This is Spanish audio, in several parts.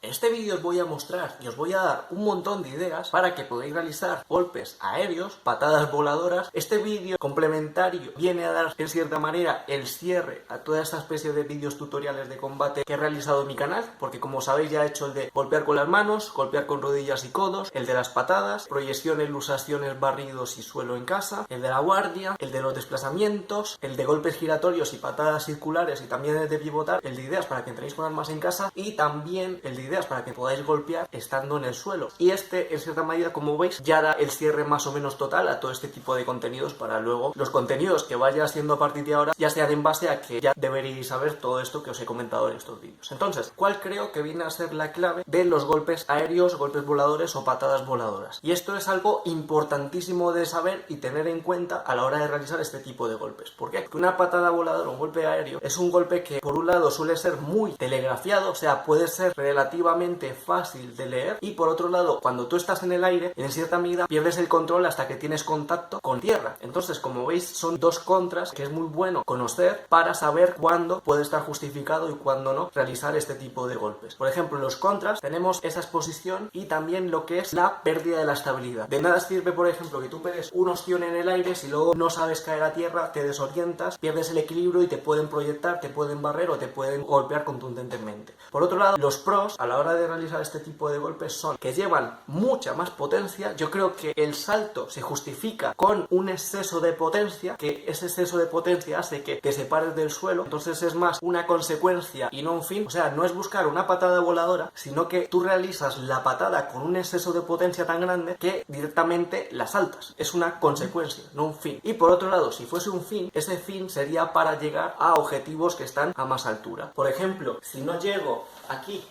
En este vídeo os voy a mostrar y os voy a dar un montón de ideas para que podáis realizar golpes aéreos, patadas voladoras. Este vídeo complementario viene a dar en cierta manera el cierre a toda esta especie de vídeos tutoriales de combate que he realizado en mi canal, porque como sabéis ya he hecho el de golpear con las manos, golpear con rodillas y codos, el de las patadas, proyecciones, lusaciones, barridos y suelo en casa, el de la guardia, el de los desplazamientos, el de golpes giratorios y patadas circulares y también el de pivotar, el de ideas para que entréis con armas en casa y también el de ideas para que podáis golpear estando en el suelo. Y este, en cierta medida, como veis, ya da el cierre más o menos total a todo este tipo de contenidos para luego los contenidos que vaya haciendo a partir de ahora ya sean en base a que ya deberéis saber todo esto que os he comentado en estos vídeos. Entonces, ¿cuál creo que viene a ser la clave de los golpes aéreos, golpes voladores o patadas voladoras? Y esto es algo importantísimo de saber y tener en cuenta a la hora de realizar este tipo de golpes. ¿Por qué? Porque una patada voladora o un golpe aéreo es un golpe que por un lado suele ser muy telegrafiado, o sea, puede ser relativamente fácil de leer, y por otro lado, cuando tú estás en el aire, en cierta medida pierdes el control hasta que tienes contacto con tierra. Entonces, como veis, son dos contras que es muy bueno conocer para saber cuándo puede estar justificado y cuándo no realizar este tipo de golpes. Por ejemplo, en los contras tenemos esa exposición y también lo que es la pérdida de la estabilidad. De nada sirve, por ejemplo, que tú pegues un ostión en el aire si luego no sabes caer a tierra, te desorientas, pierdes el equilibrio y te pueden proyectar, te pueden barrer o te pueden golpear contundentemente. Por otro lado, los pros a la hora de realizar este tipo de golpes son que llevan mucha más potencia. Yo creo que el salto se justifica con un exceso de potencia, que ese exceso de potencia hace que te separes del suelo, entonces es más una consecuencia y no un fin. O sea, no es buscar una patada voladora, sino que tú realizas la patada con un exceso de potencia tan grande que directamente la saltas. Es una consecuencia, no un fin. Y por otro lado, si fuese un fin, ese fin sería para llegar a objetivos que están a más altura. Por ejemplo, si no llego aquí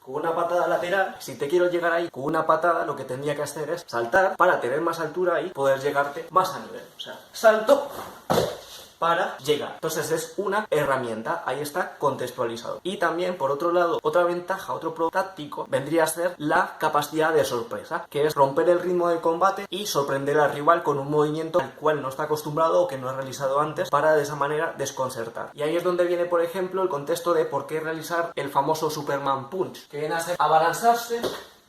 con una patada lateral, si te quiero llegar ahí con una patada, lo que tendría que hacer es saltar para tener más altura y poder llegarte más a nivel. O sea, salto para llegar. Entonces es una herramienta, ahí está contextualizado. Y también, por otro lado, otra ventaja, otro pro táctico, vendría a ser la capacidad de sorpresa, que es romper el ritmo del combate y sorprender al rival con un movimiento al cual no está acostumbrado o que no ha realizado antes, para de esa manera desconcertar. Y ahí es donde viene, por ejemplo, el contexto de por qué realizar el famoso Superman Punch, que viene a ser abalanzarse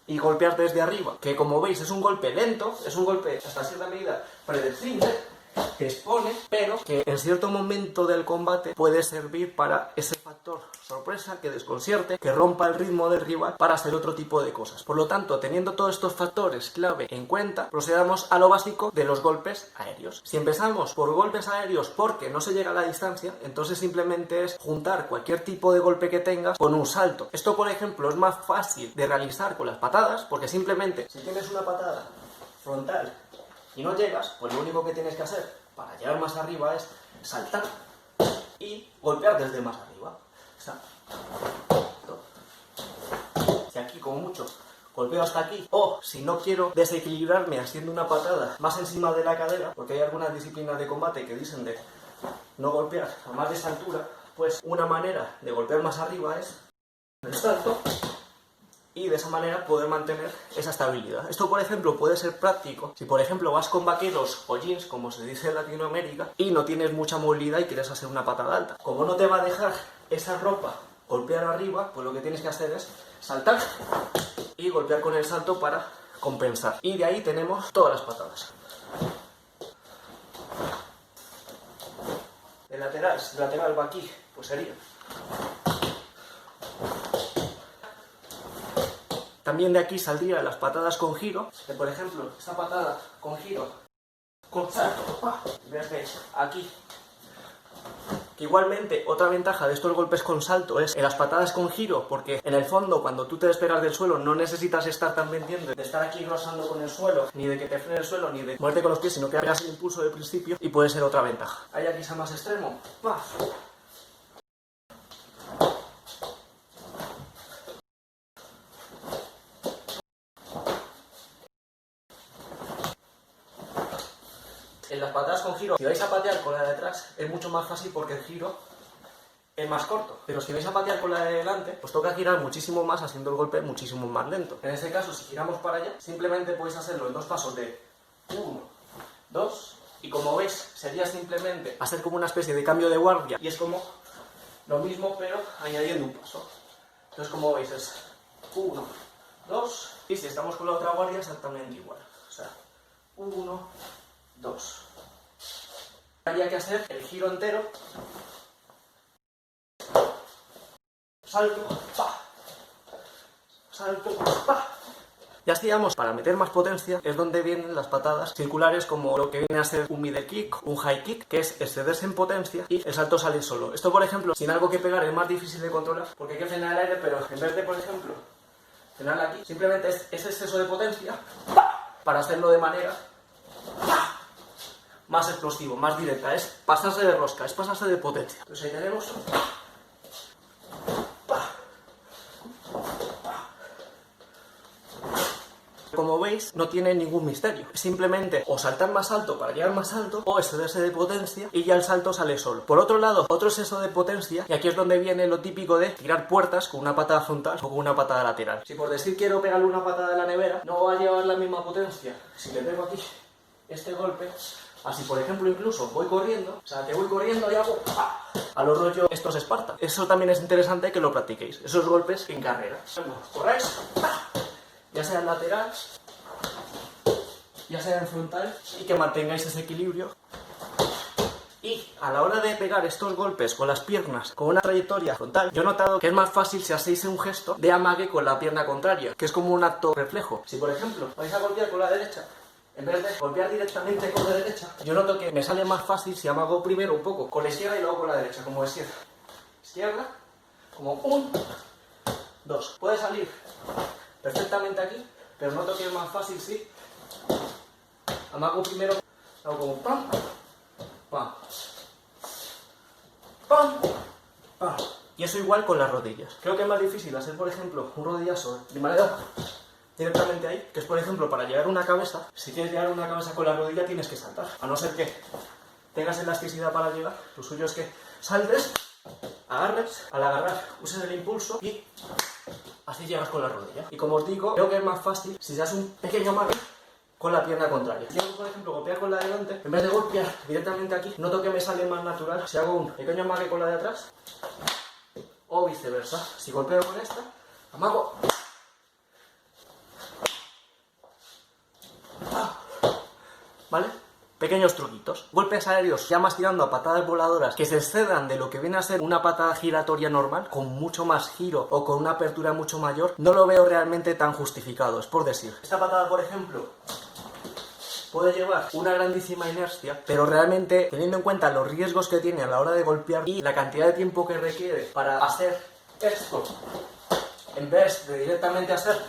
y golpear desde arriba, que como veis es un golpe lento, es un golpe hasta cierta medida predecible, que expone, pero que en cierto momento del combate puede servir para ese factor sorpresa que desconcierte, que rompa el ritmo del rival para hacer otro tipo de cosas. Por lo tanto, teniendo todos estos factores clave en cuenta, procedamos a lo básico de los golpes aéreos. Si empezamos por golpes aéreos porque no se llega a la distancia, entonces simplemente es juntar cualquier tipo de golpe que tengas con un salto. Esto, por ejemplo, es más fácil de realizar con las patadas, porque simplemente si tienes una patada frontal y no llegas, pues lo único que tienes que hacer para llegar más arriba es saltar y golpear desde más arriba. O sea, si aquí como mucho golpeo hasta aquí, o si no quiero desequilibrarme haciendo una patada más encima de la cadera, porque hay algunas disciplinas de combate que dicen de no golpear a más de esa altura, pues una manera de golpear más arriba es el salto, y de esa manera poder mantener esa estabilidad. Esto, por ejemplo, puede ser práctico si, por ejemplo, vas con vaqueros o jeans, como se dice en Latinoamérica, y no tienes mucha movilidad y quieres hacer una patada alta. Como no te va a dejar esa ropa golpear arriba, pues lo que tienes que hacer es saltar y golpear con el salto para compensar. Y de ahí tenemos todas las patadas. El lateral, si el lateral va aquí, pues sería. También de aquí saldrían las patadas con giro, que por ejemplo, esta patada con giro, con salto, desde aquí. Que igualmente, otra ventaja de estos golpes con salto es en las patadas con giro, porque en el fondo, cuando tú te despegas del suelo, no necesitas estar tan pendiente de estar aquí rozando con el suelo, ni de que te frene el suelo, ni de moverte con los pies, sino que hagas el impulso de principio, y puede ser otra ventaja. Hay aquí esa más extremo. En las patadas con giro, si vais a patear con la de atrás, es mucho más fácil porque el giro es más corto. Pero si vais a patear con la de delante, pues toca girar muchísimo más haciendo el golpe muchísimo más lento. En este caso, si giramos para allá, simplemente podéis hacerlo en dos pasos de 1, 2, y como veis, sería simplemente hacer como una especie de cambio de guardia, y es como lo mismo, pero añadiendo un paso. Entonces, como veis, es 1, 2, y si estamos con la otra guardia exactamente igual. O sea, 1, 2. Habría que hacer el giro entero. Salto, pa. Salto, pa. Ya digamos, para meter más potencia es donde vienen las patadas circulares, como lo que viene a ser un middle kick, un high kick, que es excederse en potencia y el salto sale solo. Esto, por ejemplo, sin algo que pegar es más difícil de controlar porque hay que frenar el aire, pero en vez de, por ejemplo, frenar aquí, simplemente es ese exceso de potencia para hacerlo de manera más explosivo, más directa. Es pasarse de rosca, es pasarse de potencia. Entonces ahí tenemos... Como veis, no tiene ningún misterio. Simplemente o saltar más alto para llegar más alto, o excederse de potencia y ya el salto sale solo. Por otro lado, otro exceso de potencia, y aquí es donde viene lo típico de tirar puertas con una patada frontal o con una patada lateral. Si por decir quiero pegarle una patada de la nevera, no va a llevar la misma potencia si le pego aquí este golpe. Así, por ejemplo, incluso voy corriendo, o sea, que voy corriendo y hago a los rollos estos Esparta. Eso también es interesante que lo practiquéis, esos golpes en carrera. Corréis, ya sea en lateral, ya sea en frontal, y que mantengáis ese equilibrio. Y a la hora de pegar estos golpes con las piernas con una trayectoria frontal, yo he notado que es más fácil si hacéis un gesto de amague con la pierna contraria, que es como un acto reflejo. Si, por ejemplo, vais a golpear con la derecha, en vez de golpear directamente con la derecha, yo noto que me sale más fácil si amago primero un poco con la izquierda y luego con la derecha, como decir, izquierda, como 1, 2. Puede salir perfectamente aquí, pero noto que es más fácil si amago primero, hago como pam, pam, pam, pam. Y eso igual con las rodillas. Creo que es más difícil hacer, por ejemplo, un rodillazo de manera directamente ahí, que es, por ejemplo, para llegar una cabeza. Si quieres llegar una cabeza con la rodilla tienes que saltar, a no ser que tengas elasticidad para llegar. Lo suyo es que saltes, agarres, al agarrar uses el impulso y así llegas con la rodilla. Y como os digo, creo que es más fácil si se hace un pequeño amague con la pierna contraria. Si hago, por ejemplo, golpear con la de delante, en vez de golpear directamente aquí, noto que me sale más natural si hago un pequeño amague con la de atrás, o viceversa. Si golpeo con esta, amago, ¿vale? Pequeños truquitos. Golpes aéreos ya más tirando a patadas voladoras que se excedan de lo que viene a ser una patada giratoria normal, con mucho más giro o con una apertura mucho mayor, no lo veo realmente tan justificado. Es por decir, esta patada, por ejemplo, puede llevar una grandísima inercia, pero realmente, teniendo en cuenta los riesgos que tiene a la hora de golpear y la cantidad de tiempo que requiere para hacer esto, en vez de directamente hacer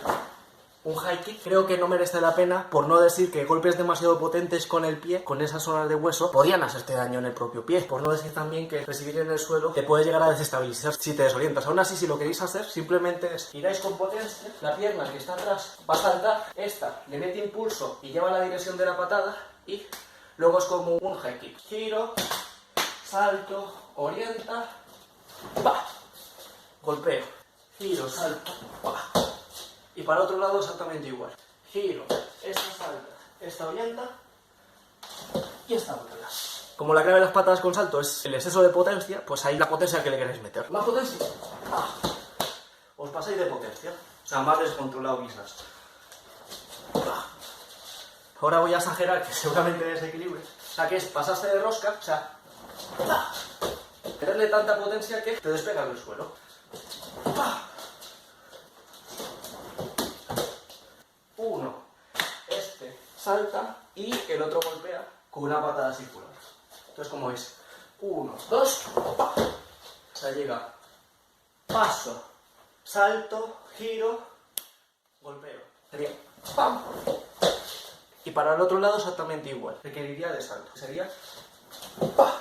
un high kick, creo que no merece la pena, por no decir que golpes demasiado potentes con el pie, con esas zonas de hueso, podían hacerte daño en el propio pie. Por no decir también que recibir en el suelo te puede llegar a desestabilizar si te desorientas. Aún así, si lo queréis hacer, simplemente es giráis con potencia, la pierna que está atrás va a saltar, esta le mete impulso y lleva la dirección de la patada, y luego es como un high kick. Giro, salto, orienta, ¡pa! Golpeo, giro, salto, ¡pa! Y para otro lado exactamente igual. Giro, esta salta, esta orienta y esta voltea. Como la clave de las patadas con salto es el exceso de potencia, pues ahí la potencia que le queréis meter. ¿Más potencia? Os pasáis de potencia. O sea, más descontrolado quizás. Ahora voy a exagerar, que seguramente desequilibre. O sea, que es pasarse de rosca, o sea, meterle tanta potencia que te despega del suelo. Uno, este salta y el otro golpea con una patada circular. Entonces, como es 1, 2, ¡pa! O sea, llega paso, salto, giro, golpeo. Sería ¡pam! Y para el otro lado exactamente igual. Requeriría de salto. Sería ¡pa!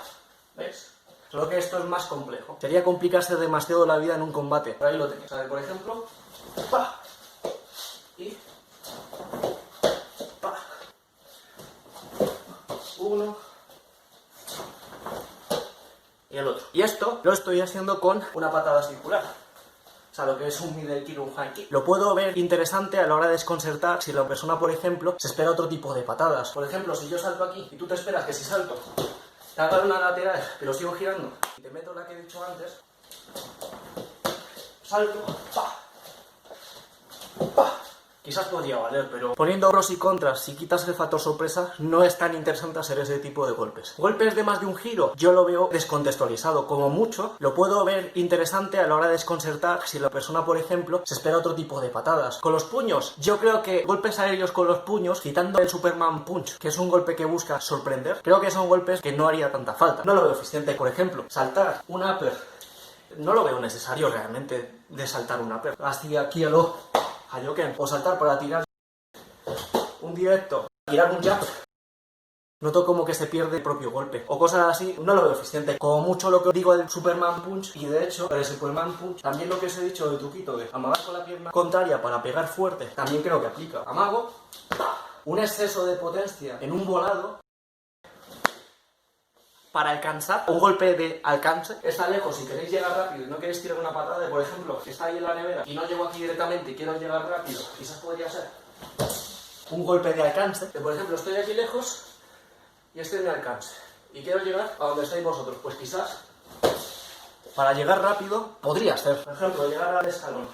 ¿Ves? Solo que esto es más complejo. Sería complicarse demasiado la vida en un combate. Pero ahí lo tenéis. O sea, por ejemplo, ¡pa! Y ¡pa! Uno y el otro. Y esto lo estoy haciendo con una patada circular. O sea, lo que es un middle kick o un high kick. Lo puedo ver interesante a la hora de desconcertar si la persona, por ejemplo, se espera otro tipo de patadas. Por ejemplo, si yo salto aquí y tú te esperas que si salto te haga una lateral, pero sigo girando y te meto la que he dicho antes, salto, pa, ¡pah! Quizás podría valer, pero poniendo pros y contras, si quitas el factor sorpresa, no es tan interesante hacer ese tipo de golpes. Golpes de más de un giro, yo lo veo descontextualizado. Como mucho, lo puedo ver interesante a la hora de desconcertar si la persona, por ejemplo, se espera otro tipo de patadas. Con los puños, yo creo que golpes aéreos con los puños, quitando el Superman Punch, que es un golpe que busca sorprender, creo que son golpes que no haría tanta falta. No lo veo eficiente. Por ejemplo, saltar un upper, no lo veo necesario realmente de saltar un upper. Así aquí a lo Hadouken, o saltar para tirar un directo, tirar un jab. Noto como que se pierde el propio golpe, o cosas así, no lo veo eficiente. Como mucho lo que os digo del Superman Punch, y de hecho, el Superman Punch, también lo que os he dicho del truquito de amagar con la pierna contraria para pegar fuerte, también creo que aplica. Amago, un exceso de potencia en un volado, para alcanzar un golpe de alcance. Está lejos, si queréis llegar rápido y no queréis tirar una patada de, por ejemplo, está ahí en la nevera y no llego aquí directamente y quiero llegar rápido, quizás podría ser un golpe de alcance. De, por ejemplo, estoy aquí lejos y estoy en alcance y quiero llegar a donde estáis vosotros, pues quizás para llegar rápido podría ser, por ejemplo, llegar al escalón.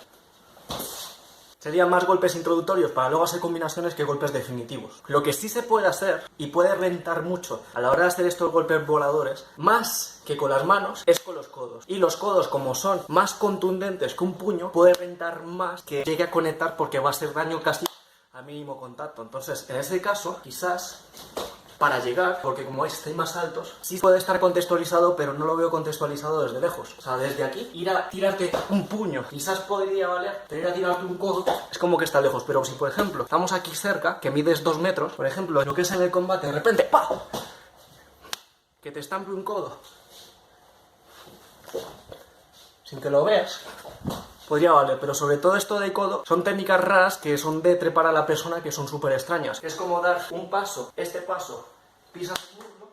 Serían más golpes introductorios para luego hacer combinaciones que golpes definitivos. Lo que sí se puede hacer, y puede rentar mucho a la hora de hacer estos golpes voladores, más que con las manos, es con los codos. Y los codos, como son más contundentes que un puño, puede rentar más que llegue a conectar porque va a hacer daño casi al mínimo contacto. Entonces, en ese caso, quizás para llegar, porque como veis estáis más altos, sí puede estar contextualizado, pero no lo veo contextualizado desde lejos. O sea, desde aquí, ir a tirarte un puño, quizás podría valer, pero ir a tirarte un codo, es como que está lejos. Pero si, por ejemplo, estamos aquí cerca, que mides 2 metros, por ejemplo, lo que es en el combate, de repente, ¡pah!, que te estampe un codo, sin que lo veas, podría valer. Pero sobre todo esto de codo, son técnicas raras que son de trepar a la persona, que son súper extrañas. Es como dar un paso, este paso, pisas el muslo,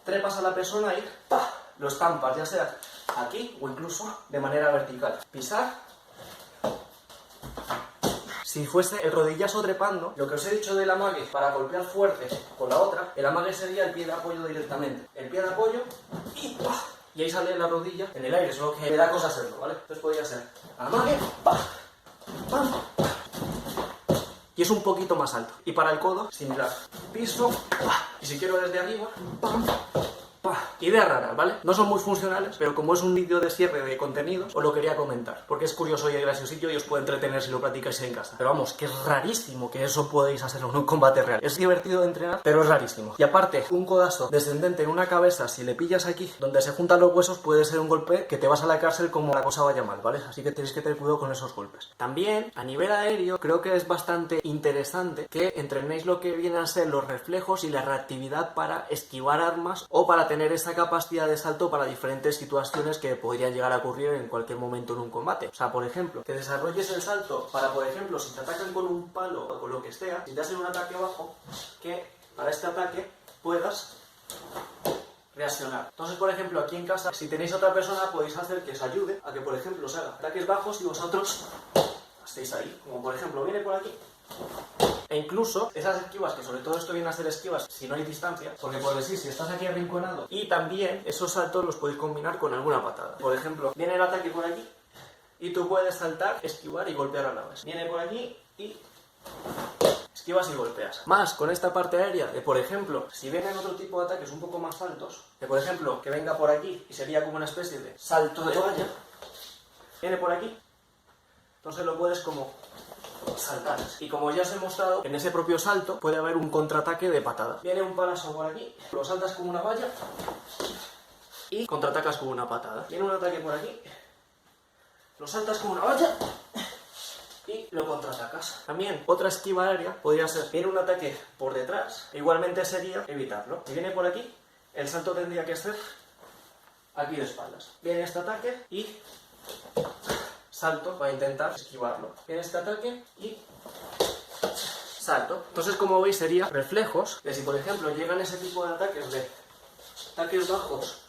trepas a la persona y ¡pah!, lo estampas, ya sea aquí o incluso de manera vertical. Pisar. Si fuese el rodillazo trepando, lo que os he dicho del amague para golpear fuerte con la otra, el amague sería el pie de apoyo directamente. El pie de apoyo y ¡pah!, y ahí sale la rodilla en el aire, solo que me da cosa hacerlo, ¿vale? Entonces podría ser amague, ¡pah!, ¡pam!, y es un poquito más alto. Y para el codo, similar. Piso, ¡pah!, y si quiero desde arriba, ¡pam!, ¡pah! Ideas raras, ¿vale? No son muy funcionales, pero como es un vídeo de cierre de contenidos, os lo quería comentar, porque es curioso y graciosillo y os puede entretener si lo practicáis en casa. Pero vamos, que es rarísimo que eso podéis hacerlo en un combate real. Es divertido de entrenar, pero es rarísimo. Y aparte, un codazo descendente en una cabeza, si le pillas aquí, donde se juntan los huesos, puede ser un golpe que te vas a la cárcel como la cosa vaya mal, ¿vale? Así que tenéis que tener cuidado con esos golpes. También, a nivel aéreo, creo que es bastante interesante que entrenéis lo que vienen a ser los reflejos y la reactividad para esquivar armas o para tener esa capacidad de salto para diferentes situaciones que podrían llegar a ocurrir en cualquier momento en un combate. O sea, por ejemplo, que desarrolles el salto para, por ejemplo, si te atacan con un palo o con lo que sea, si te hacen un ataque bajo, que para este ataque puedas reaccionar. Entonces, por ejemplo, aquí en casa, si tenéis otra persona, podéis hacer que os ayude a que, por ejemplo, os haga ataques bajos y vosotros estéis ahí. Como por ejemplo, viene por aquí. E incluso esas esquivas, que sobre todo esto viene a ser esquivas si no hay distancia, porque por decir, si estás aquí arrinconado, y también esos saltos los podéis combinar con alguna patada. Por ejemplo, viene el ataque por aquí y tú puedes saltar, esquivar y golpear a la vez. Viene por aquí y esquivas y golpeas. Más con esta parte aérea, de por ejemplo, si vienen otro tipo de ataques un poco más altos, de por ejemplo, que venga por aquí y sería como una especie de salto de valla, viene por aquí, entonces lo puedes como saltar. Y como ya os he mostrado, en ese propio salto puede haber un contraataque de patada. Viene un palazo por aquí, lo saltas con una valla y contraatacas con una patada. Viene un ataque por aquí, lo saltas con una valla y lo contraatacas. También otra esquiva aérea podría ser, viene un ataque por detrás, igualmente sería evitarlo. Si viene por aquí, el salto tendría que ser aquí de espaldas. Viene este ataque y salto para intentar esquivarlo. Viene este ataque y salto. Entonces, como veis, sería reflejos de si, por ejemplo, llegan ese tipo de ataques bajos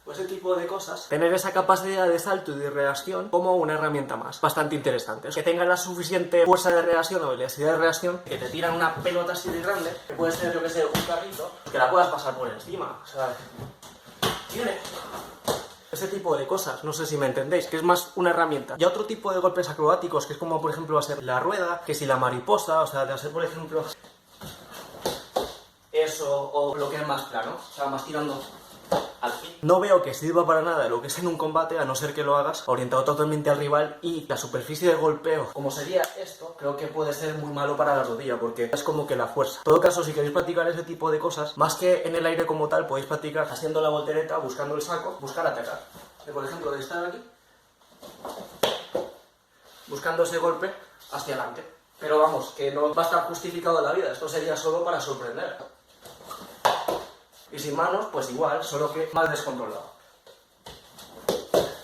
o ese tipo de cosas, tener esa capacidad de salto y de reacción como una herramienta más, bastante interesante. Que tengan la suficiente fuerza de reacción o velocidad de reacción, que te tiran una pelota así de grande, que puede ser, yo que sé, un carrito, que la puedas pasar por encima. O sea, viene, ese tipo de cosas, no sé si me entendéis, que es más una herramienta. Y otro tipo de golpes acrobáticos, que es como por ejemplo va a ser la rueda, que si la mariposa, o sea, de hacer por ejemplo eso, o lo que es más plano, o sea, más tirando al fin. No veo que sirva para nada lo que es en un combate, a no ser que lo hagas orientado totalmente al rival, y la superficie de golpeo, como sería esto, creo que puede ser muy malo para la rodilla, porque es como que la fuerza. En todo caso, si queréis practicar ese tipo de cosas, más que en el aire como tal, podéis practicar haciendo la voltereta, buscando el saco, buscar atacar. Por ejemplo, de estar aquí, buscando ese golpe hacia adelante. Pero vamos, que no va a estar justificado en la vida, esto sería solo para sorprender. Y sin manos, pues igual, solo que más descontrolado.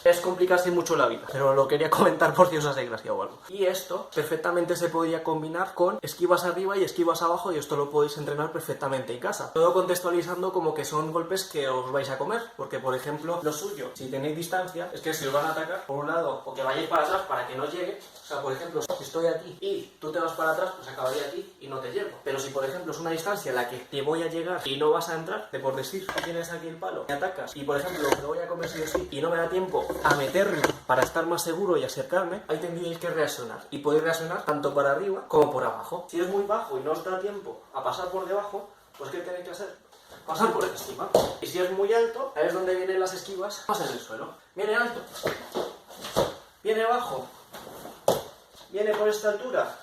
Es complicarse mucho la vida, pero lo quería comentar por si os hace gracia o algo. Y esto perfectamente se podría combinar con esquivas arriba y esquivas abajo, y esto lo podéis entrenar perfectamente en casa. Todo contextualizando como que son golpes que os vais a comer, porque por ejemplo, lo suyo, si tenéis distancia, es que si os van a atacar por un lado, o que vayáis para atrás para que no llegue. O sea, por ejemplo, si estoy aquí y tú te vas para atrás, pues acabaría aquí y no te llego. Pero si por ejemplo es una distancia en la que te voy a llegar y no vas a entrar, de por decir que tienes aquí el palo, me atacas y por ejemplo me lo voy a comer sí o sí y no me da tiempo a meterme para estar más seguro y acercarme, ahí tendríais que reaccionar. Y podéis reaccionar tanto para arriba como por abajo. Si es muy bajo y no os da tiempo a pasar por debajo, pues ¿qué tenéis que hacer? Pasar por encima. Y si es muy alto, ahí es donde vienen las esquivas, más en el suelo. Viene alto, viene bajo, viene por esta altura,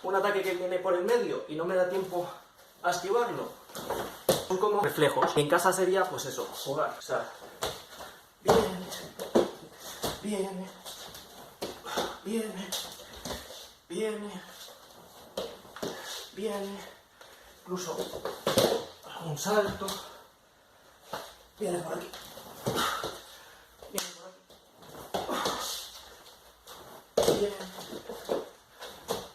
un ataque que viene por el medio y no me da tiempo a esquivarlo. Son como reflejos. En casa sería, pues eso, jugar. O sea, viene, incluso un salto, viene por aquí,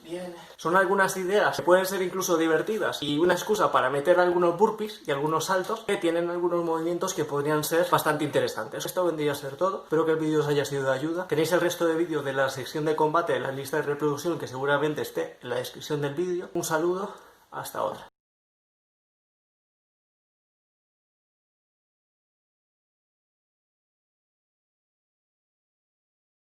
viene. Son algunas ideas que pueden ser incluso divertidas y una excusa para meter algunos burpees y algunos saltos que tienen algunos movimientos que podrían ser bastante interesantes. Esto vendría a ser todo. Espero que el vídeo os haya sido de ayuda. Tenéis el resto de vídeos de la sección de combate en la lista de reproducción, que seguramente esté en la descripción del vídeo. Un saludo, hasta otra.